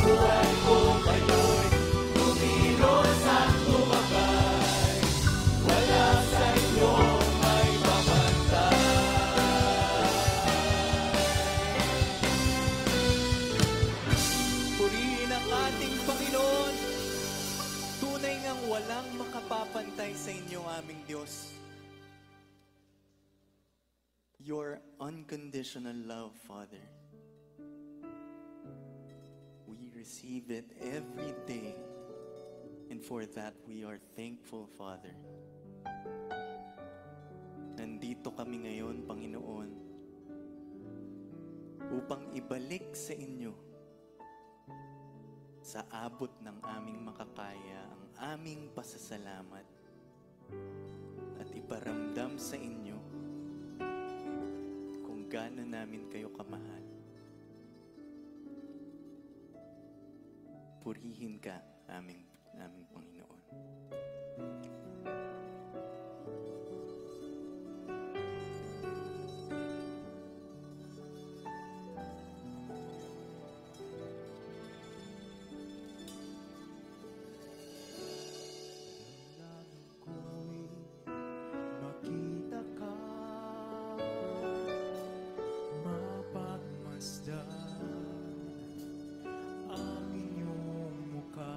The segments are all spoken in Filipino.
buhay ko ngayon, kumilos at lumabay. Wala sa iyo may babantay. Purihin ang ating Panginoon. Tunay ngang walang makapapantay sa inyo, aming Diyos. Your unconditional love, Father. We receive it every day. And for that, we are thankful, Father. Nandito kami ngayon, Panginoon, upang ibalik sa inyo, sa abot ng aming makakaya, ang aming pasasalamat at iparamdam sa inyo kung gaano namin kayo kamahal. Purihin ka, aming Panginoon. Makita ka, mapagmasdan ang iyong mukha.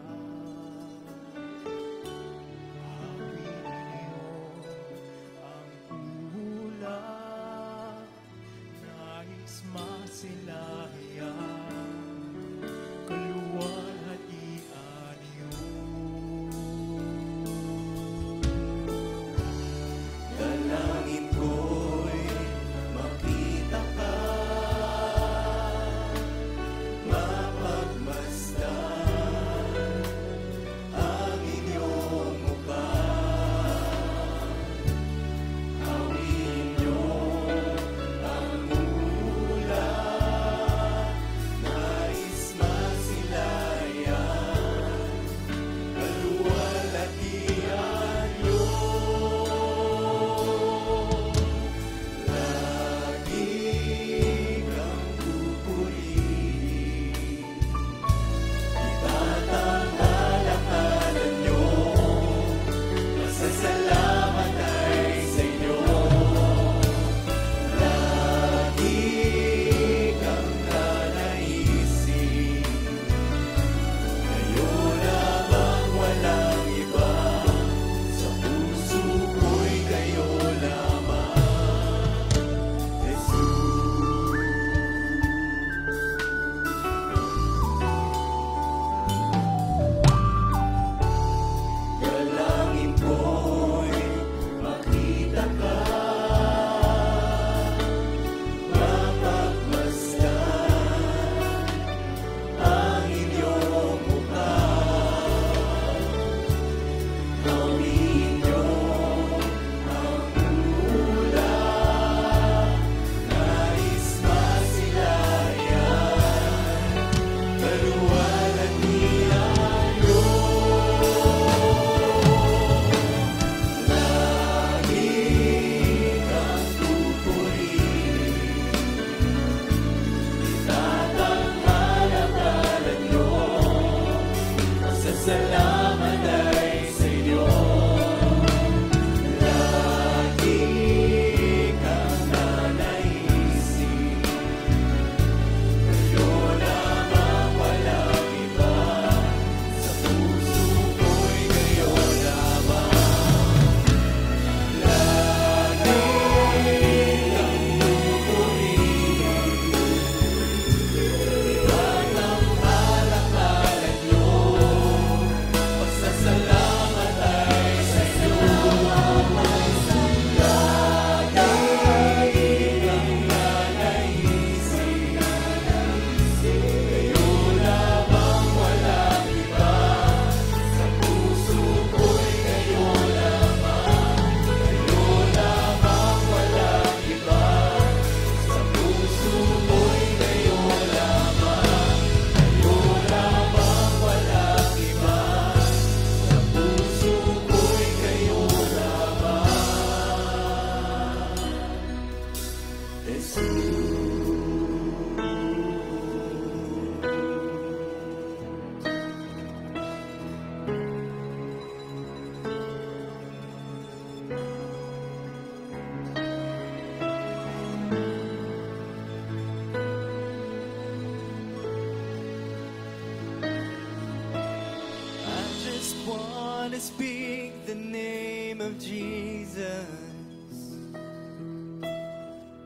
speak the name of Jesus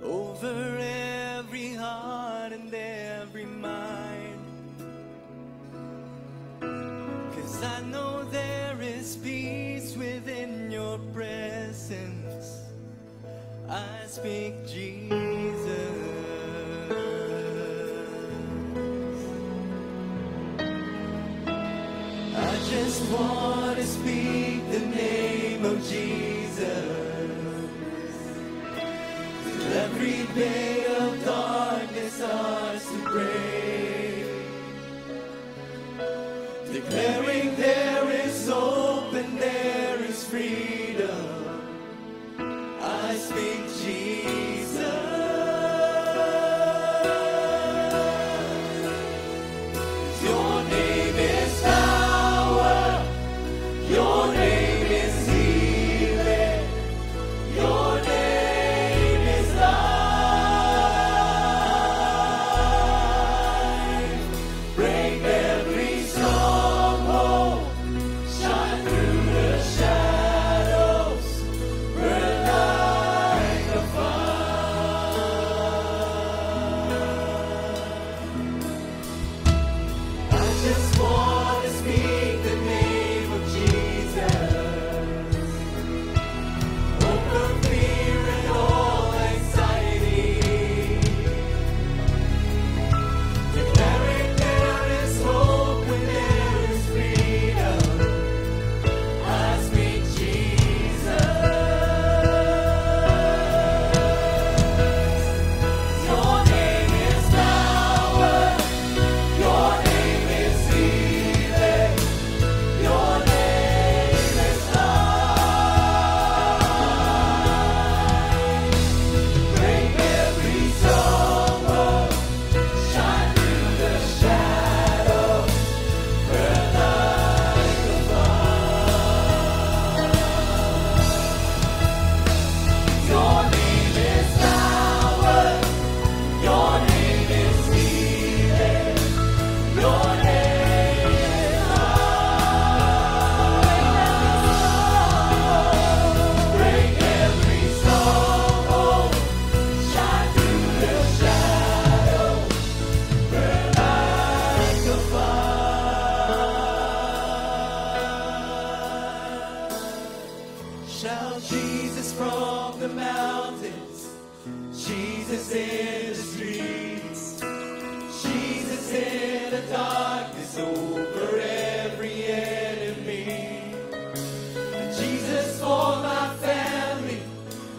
over every heart and every mind. 'Cause I know there is peace within your presence. I speak Jesus. I just want to speak the name of Jesus. Till every day of darkness starts to break. Declaring there is hope and there is freedom. I speak Jesus. Your name is power. Your name is healing. Your name is life. Break every stronghold. Shine through the shadows. Burn like a fire. I just want to speak the name of Jesus over fear and all anxiety. Declaring there is hope and there is freedom. I speak Jesus. Your name is power. Your name is healing. Your name is life. Break every stronghold. Shine through the shadows. Burn like a fire. Your name is power. Your name is healing. Your name is life. Break every stronghold. Shine through the shadows. Burn like a fire. Shout Jesus from the mountains. Jesus in the streets. Jesus in the darkness over every enemy. And Jesus for my family.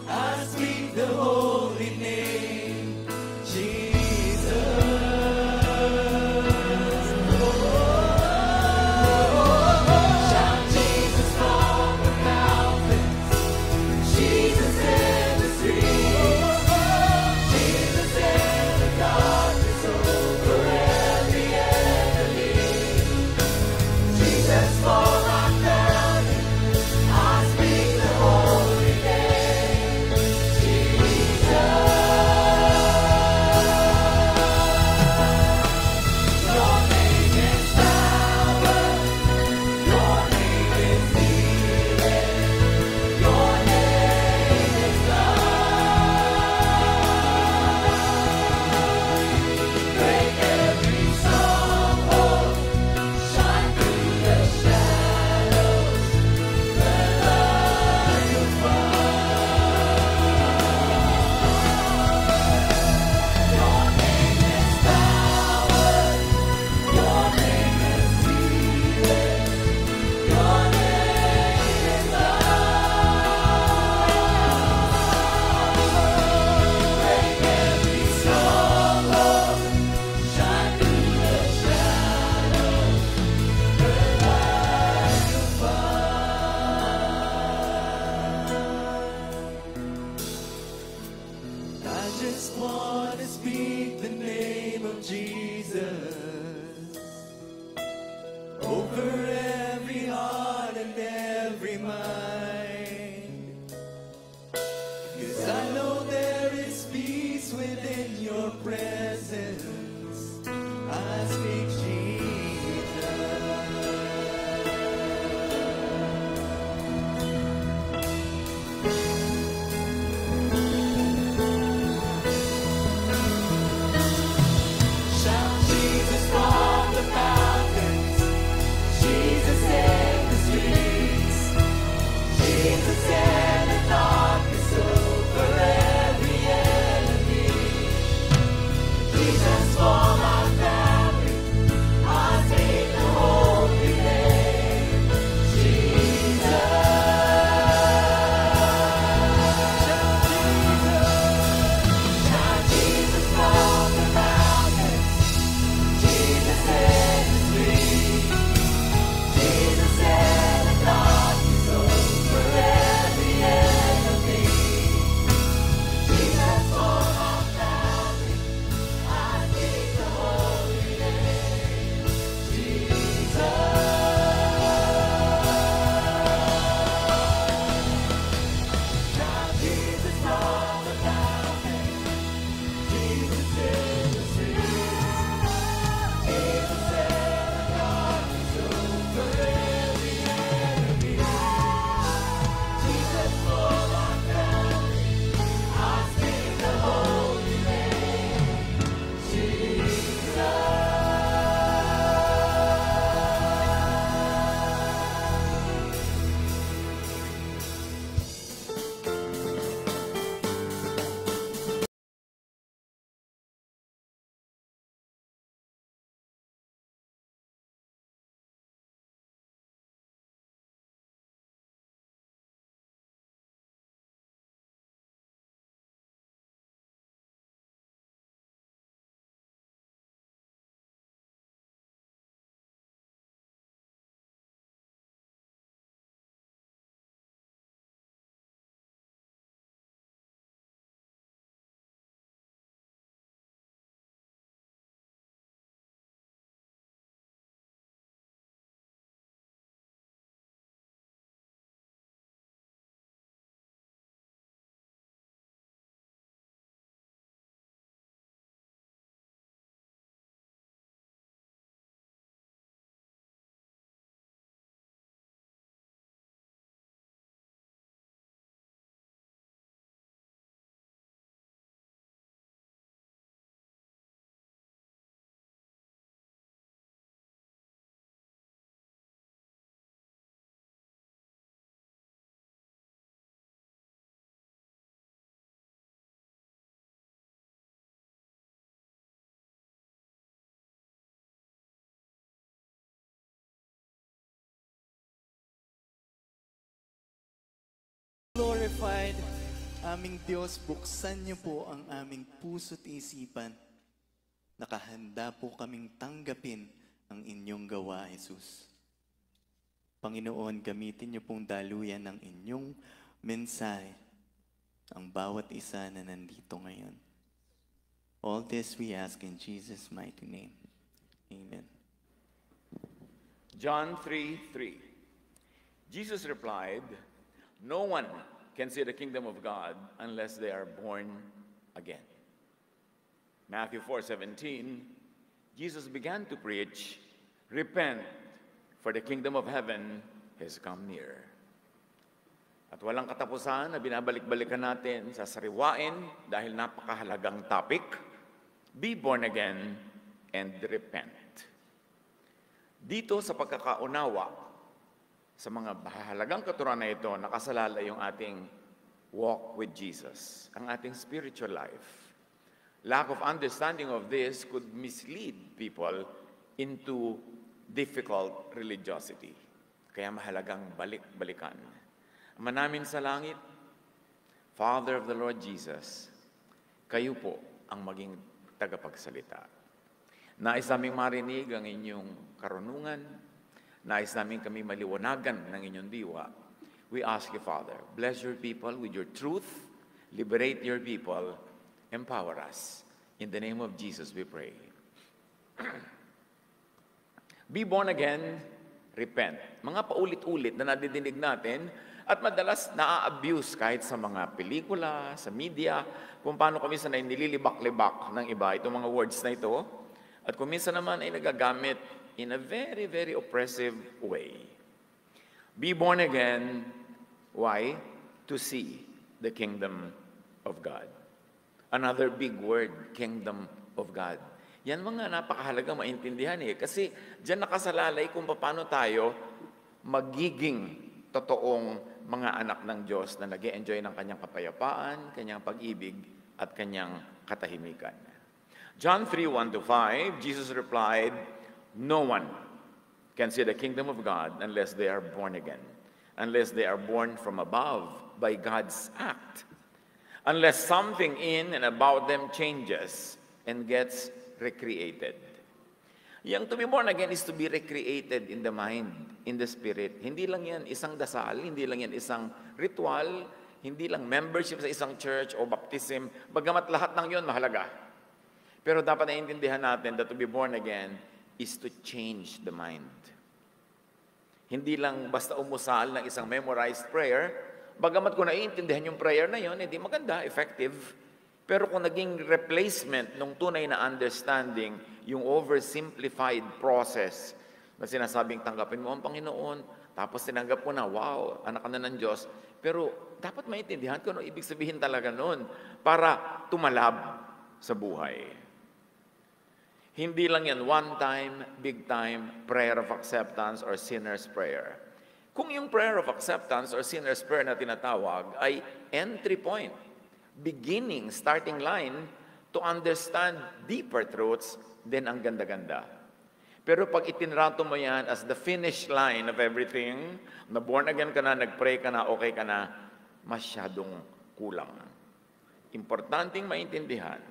I speak the holy name. Jesus. Shout Jesus from the mountains. Jesus in the streets. Jesus in the darkness over every enemy. Jesus for my family. I speak the holy name. Jesus. Your name is power. Your name is healing. Your name is life. Break every stronghold. Shine through the shadows. Burn like a fire. Your name is power. Your name is healing. Your name is life. Break every stronghold. Shine through the shadows. Burn like a fire. I just want to speak the name of Jesus over every heart and every mind. 'Cause I know there is peace within your presence. I speak Jesus. aming Diyos, buksan niyo po ang aming puso't isipan. Nakahanda po kaming tanggapin ang inyong gawa, Jesus. Panginoon, gamitin niyo pong daluyan ng inyong mensahe ang bawat isa na nandito ngayon. All this we ask in Jesus' mighty name. Amen. John 3:3. Jesus replied, "No one can see the kingdom of God unless they are born again." Matthew 4:17. Jesus began to preach, "Repent, for the kingdom of heaven has come near." At walang katapusan na binabalik-balikan natin sa sariwain dahil napakahalagang topic, be born again and repent. Dito sa pagkakaunawa, sa mga mahalagang katuruan na ito, nakasalalay yung ating walk with Jesus, ang ating spiritual life. Lack of understanding of this could mislead people into difficult religiosity. Kaya mahalagang balik-balikan. Ama namin sa langit, Father of the Lord Jesus, kayo po ang maging tagapagsalita. Nais naming marinig ang inyong karunungan, nais namin kami maliwanagan ng inyong diwa. We ask you, Father, bless your people with your truth, liberate your people, empower us. In the name of Jesus we pray. Be born again, repent. Mga paulit-ulit na nadidinig natin at madalas na-abuse kahit sa mga pelikula, sa media, kung paano kami sanay nililibak-libak ng iba itong mga words na ito. At kung minsan naman ay nagagamit in a very, very oppressive way. Be born again. Why? To see the kingdom of God. Another big word, kingdom of God. Yan mga napakahalagang maintindihan kasi diyan nakasalalay kung paano tayo magiging totoong mga anak ng Diyos na nag-e-enjoy ng kanyang kapayapaan, kanyang pag-ibig, at kanyang katahimikan. John 3:1-5, Jesus replied, "No one can see the kingdom of God unless they are born again, unless they are born from above by God's act, unless something in and about them changes and gets recreated." Yang to be born again is to be recreated in the mind, in the spirit. Hindi lang yan isang dasal, hindi lang yan isang ritual, hindi lang membership sa isang church o baptism, bagamat lahat ng yun mahalaga. Pero dapat naiintindihan natin that to be born again is to change the mind. Hindi lang basta umusal ng isang memorized prayer, bagamat kung naiintindihan yung prayer na yun, hindi maganda, effective. Pero kung naging replacement ng tunay na understanding, yung oversimplified process na sinasabing tanggapin mo ang Panginoon, tapos tinanggap mo na, wow, anak ka na ng Diyos. Pero dapat maintindihan kung ano ibig sabihin talaga nun para tumalab sa buhay. Hindi lang yan one time, big time, prayer of acceptance or sinner's prayer. Kung yung prayer of acceptance or sinner's prayer na tinatawag ay entry point, beginning, starting line to understand deeper truths, then ang ganda-ganda. Pero pag itinrato mo yan as the finish line of everything, na born again ka na, nag-pray ka na, okay ka na, masyadong kulang. Importanteng maintindihan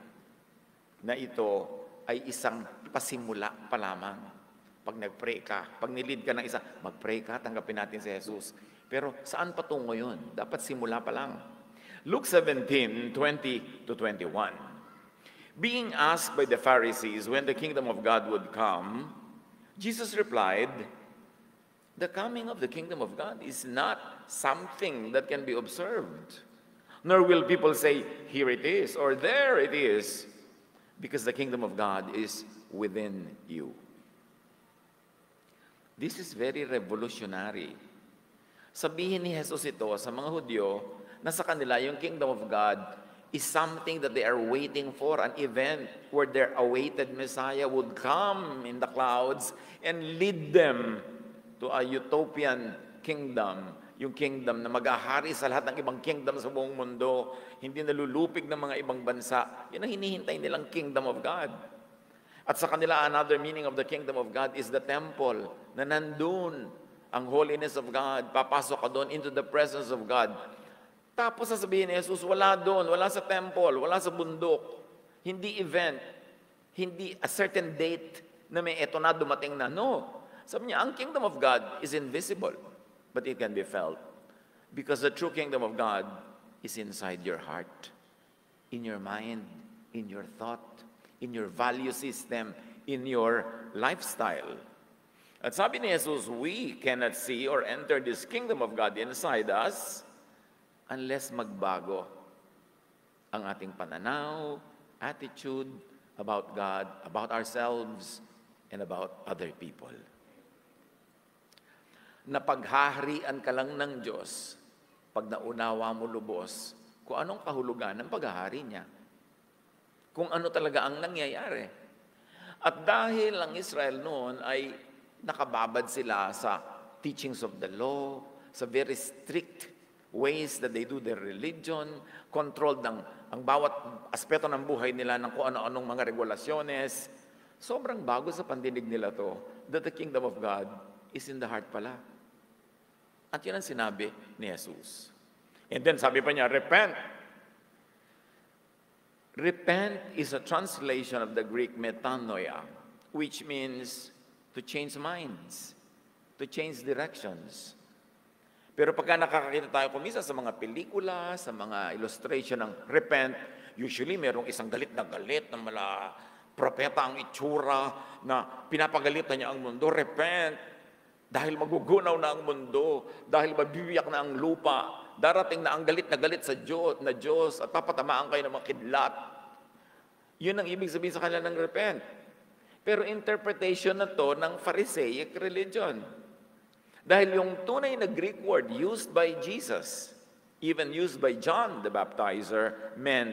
na ito ay isang pasimula pa lamang. Pag nag-pray ka, pag nilid ka ng isa, mag-pray ka, tanggapin natin si Jesus. Pero saan patungo yun? Dapat simula pa lang. Luke 17:20-21. Being asked by the Pharisees when the kingdom of God would come, Jesus replied, "The coming of the kingdom of God is not something that can be observed. Nor will people say, 'Here it is,' or 'There it is,' because the kingdom of God is within you." This is very revolutionary. Sabihin ni Jesus ito sa mga Hudyo na sa kanila yung kingdom of God is something that they are waiting for, an event where their awaited Messiah would come in the clouds and lead them to a utopian kingdom, yung kingdom na mag-ahari sa lahat ng ibang kingdom sa buong mundo, hindi nalulupig ng mga ibang bansa. Yun ang hinihintay nilang kingdom of God. At sa kanila, another meaning of the kingdom of God is the temple, na nandun ang holiness of God. Papasok ka doon into the presence of God. Tapos sasabihin ni Jesus, wala doon, wala sa temple, wala sa bundok. Hindi event, hindi a certain date na may eto na dumating na. No. Sabi niya, ang kingdom of God is invisible, but it can be felt. Because the true kingdom of God is inside your heart, in your mind, in your thought, in your value system, in your lifestyle. At sabi ni Jesus, we cannot see or enter this kingdom of God inside us unless magbago ang ating pananaw, attitude about God, about ourselves, and about other people. Napaghaharian ka lang ng Diyos pag naunawa mo lubos kung anong kahulugan ng paghahari niya. Kung ano talaga ang nangyayari. At dahil ang Israel noon ay nakababad sila sa teachings of the law, sa very strict ways that they do their religion, controlled ang bawat aspeto ng buhay nila ng kung ano-anong mga regulasyones, sobrang bago sa pandinig nila to, that the kingdom of God is in the heart pala. At yun ang sinabi ni Jesus. And then sabi pa niya, repent. Repent is a translation of the Greek metanoia, which means to change minds, to change directions. Pero pagka nakakakita tayo kumisa sa mga pelikula, sa mga illustration ng repent, usually merong isang galit na mala propeta ang itsura na pinapagalitan niya ang mundo. Repent! Dahil magugunaw na ang mundo, dahil mabibiyak na ang lupa, darating na ang galit sa Diyos at papatamaan kayo ng mga kidlat. Yun ang ibig sabihin sa kanila ng repent. Pero interpretation na to ng Pharisaic religion. Dahil yung tunay na Greek word used by Jesus, even used by John the Baptizer, meant,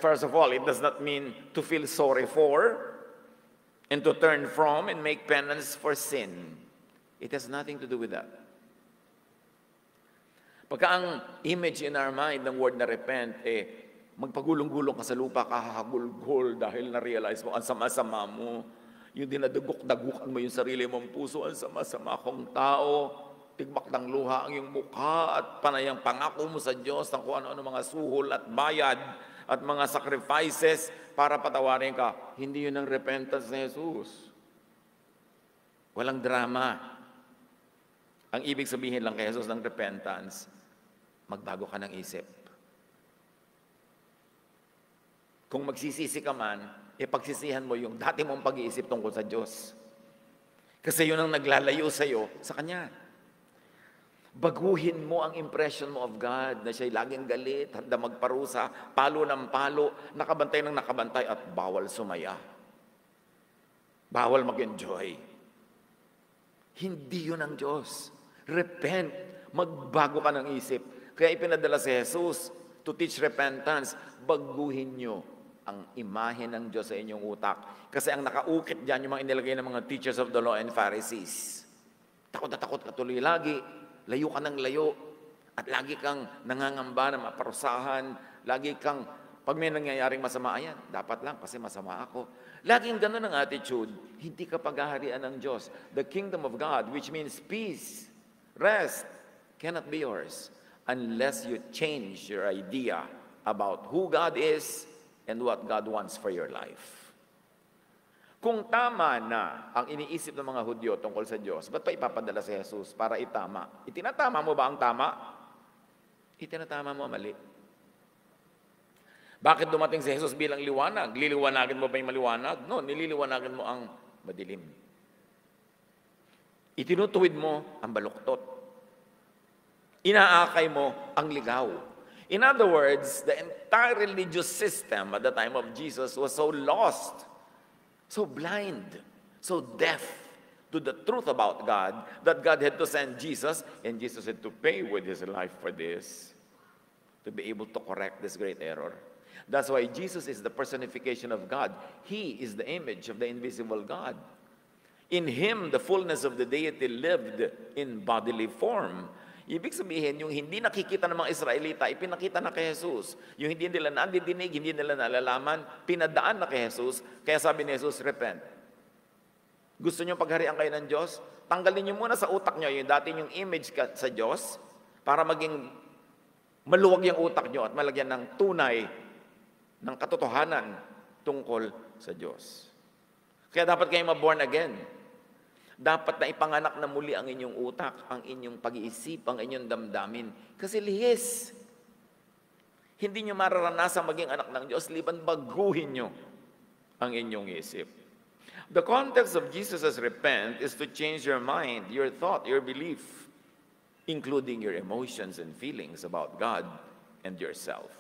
first of all, it does not mean to feel sorry for, and to turn from and make penance for sin. It has nothing to do with that. Pagka ang image in our mind ng word na repent, magpagulong-gulong ka sa lupa, kahahagulgol dahil na-realize mo, ang sama-sama mo, yung dinadagok-dagukan mo yung sarili mong puso, ang sama-sama kong tao, tigmak ng luha ang iyong mukha at panayang pangako mo sa Diyos ng kung ano-ano mga suhol at bayad at mga sacrifices para patawarin ka. Hindi yun ang repentance ni Jesus. Walang drama. Ang ibig sabihin lang kay Jesus ng repentance, magbago ka ng isip. Kung magsisisi ka man, pagsisihan mo yung dati mong pag-iisip tungkol sa Diyos. Kasi yun ang naglalayo sa'yo sa Kanya. Baguhin mo ang impression mo of God na siya'y laging galit, handa magparusa, palo ng palo, nakabantay ng nakabantay at bawal sumaya. Bawal mag-enjoy. Hindi yun ang Diyos. Repent. Magbago ka ng isip. Kaya ipinadala si Jesus to teach repentance. Baguhin nyo ang imahe ng Diyos sa inyong utak. Kasi ang nakaukit dyan, yung mga inilagay ng mga teachers of the law and Pharisees. Takot na takot ka tuloy lagi. Layo ka ng layo. At lagi kang nangangamba na maparusahan. Lagi kang, pag may nangyayaring masama, ayan, dapat lang kasi masama ako. Laging ganun ang attitude. Hindi ka paghaharian ng Diyos. The kingdom of God, which means peace, rest, cannot be yours unless you change your idea about who God is and what God wants for your life. Kung tama na ang iniisip ng mga Hudyo tungkol sa Diyos, ba't pa ipapadala si Jesus para itama? Itinatama mo ba ang tama? Itinatama mo mali. Bakit dumating si Jesus bilang liwanag? Liliwanagin mo ba yung maliwanag? No, nililiwanagin mo ang madilim. Itinutuwid mo ang baluktot. Inaakay mo ang ligaw. In other words, the entire religious system at the time of Jesus was so lost, so blind, so deaf to the truth about God, that God had to send Jesus, and Jesus had to pay with His life for this, to be able to correct this great error. That's why Jesus is the personification of God. He is the image of the invisible God. In Him, the fullness of the deity lived in bodily form. Ibig sabihin, yung hindi nakikita ng mga Israelita, ipinakita na kay Jesus. Yung hindi nila nadidinig, hindi nila nalalaman, pinadaan na kay Jesus. Kaya sabi ni Jesus, repent. Gusto nyo pagharian kayo ng Diyos? Tanggalin nyo muna sa utak nyo yung dati yung image sa Diyos para maging Maluwag yung utak nyo at malagyan ng tunay, ng katotohanan tungkol sa Diyos. Kaya dapat kayo ma-born again. Dapat na ipanganak na muli ang inyong utak, ang inyong pag-iisip, ang inyong damdamin. Kasi lihis. Hindi nyo mararanasan maging anak ng Diyos, liban baguhin nyo ang inyong isip. The context of Jesus' repent is to change your mind, your thought, your belief, including your emotions and feelings about God and yourself.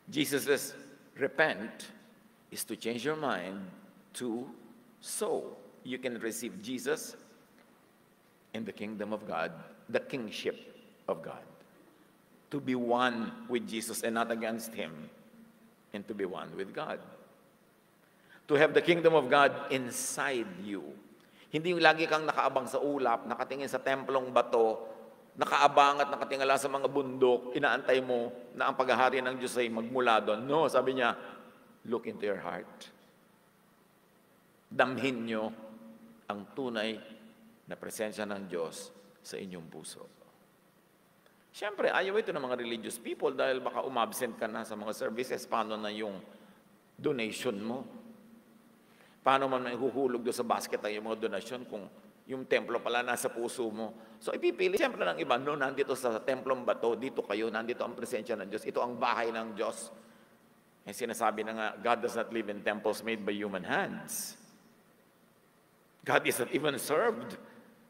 Jesus' repent is to change your mind to so you can receive Jesus in the kingdom of God, the kingship of God. To be one with Jesus and not against Him, and to be one with God. To have the kingdom of God inside you. Hindi yung lagi kang nakaabang sa ulap, nakatingin sa templong bato, nakaabang at nakatingala sa mga bundok, inaantay mo na ang paghahari ng Diyos ay magmula doon. No, sabi niya, look into your heart. Damhin nyo ang tunay na presensya ng Diyos sa inyong puso. Siyempre, ayaw ito ng mga religious people dahil baka umabsent ka na sa mga services. Paano na yung donation mo? Paano man ihuhulog doon sa basket ang yung mga donasyon kung yung templo pala nasa puso mo? So ipipili siyempre ng iba, no, nandito sa templong bato, dito kayo, nandito ang presensya ng Diyos. Ito ang bahay ng Diyos. Eh, sinasabi na nga, God does not live in temples made by human hands. God is not even served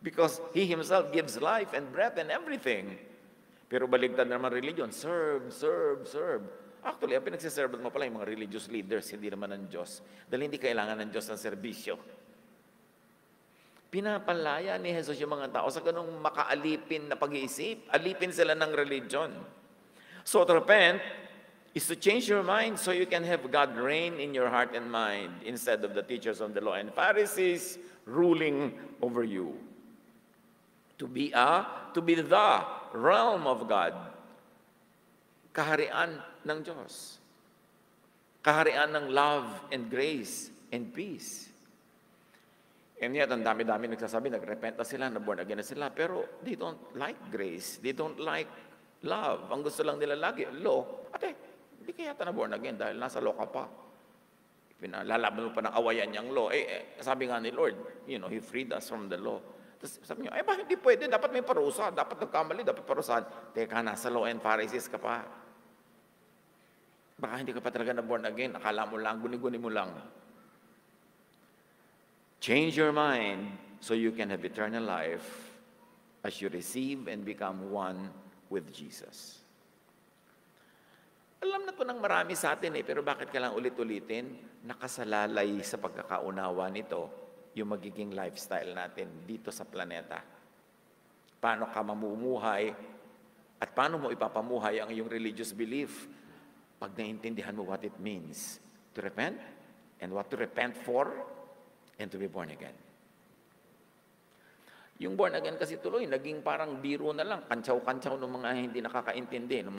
because He Himself gives life and breath and everything. Pero baligtad naman religion, serve, serve, serve. Actually, ang pinagsiserve mo pala yung mga religious leaders, hindi naman ng Diyos. Dahil hindi kailangan ng Diyos ng serbisyo. Pinapalaya ni Jesus yung mga tao sa ganung makaalipin na pag-iisip. Alipin sila ng religion. So to repent is to change your mind so you can have God reign in your heart and mind instead of the teachers of the law and Pharisees ruling over you. To be the realm of God. Kaharian ng Diyos. Kaharian ng love and grace and peace. And yet, ang dami-dami nagsasabi, nagrepent na sila, na-born again na sila, pero they don't like grace. They don't like love. Ang gusto lang nila lagi, law. Ate, hindi kaya yata na-born again dahil nasa law ka pa. Lalaban mo pa ng awayan niyang law. Sabi nga ni Lord, He freed us from the law. Tapos sabi niya, bakit hindi pwede? Dapat may parusa. Dapat nagkamali, dapat parusahan. Teka, nasa law and Pharisees ka pa. Baka hindi ka pa talaga na-born again. Akala mo lang, guni-guni mo lang. Change your mind so you can have eternal life as you receive and become one with Jesus. Alam na po ng marami sa atin pero bakit kailangan ulit-ulitin? Nakasalalay sa pagkakaunawa nito yung magiging lifestyle natin dito sa planeta. Paano ka mamumuhay at paano mo ipapamuhay ang iyong religious belief pag naintindihan mo what it means to repent and what to repent for and to be born again. Yung born again kasi tuloy, naging parang biro na lang, kantsaw-kantsaw ng mga hindi nakakaintindi, ng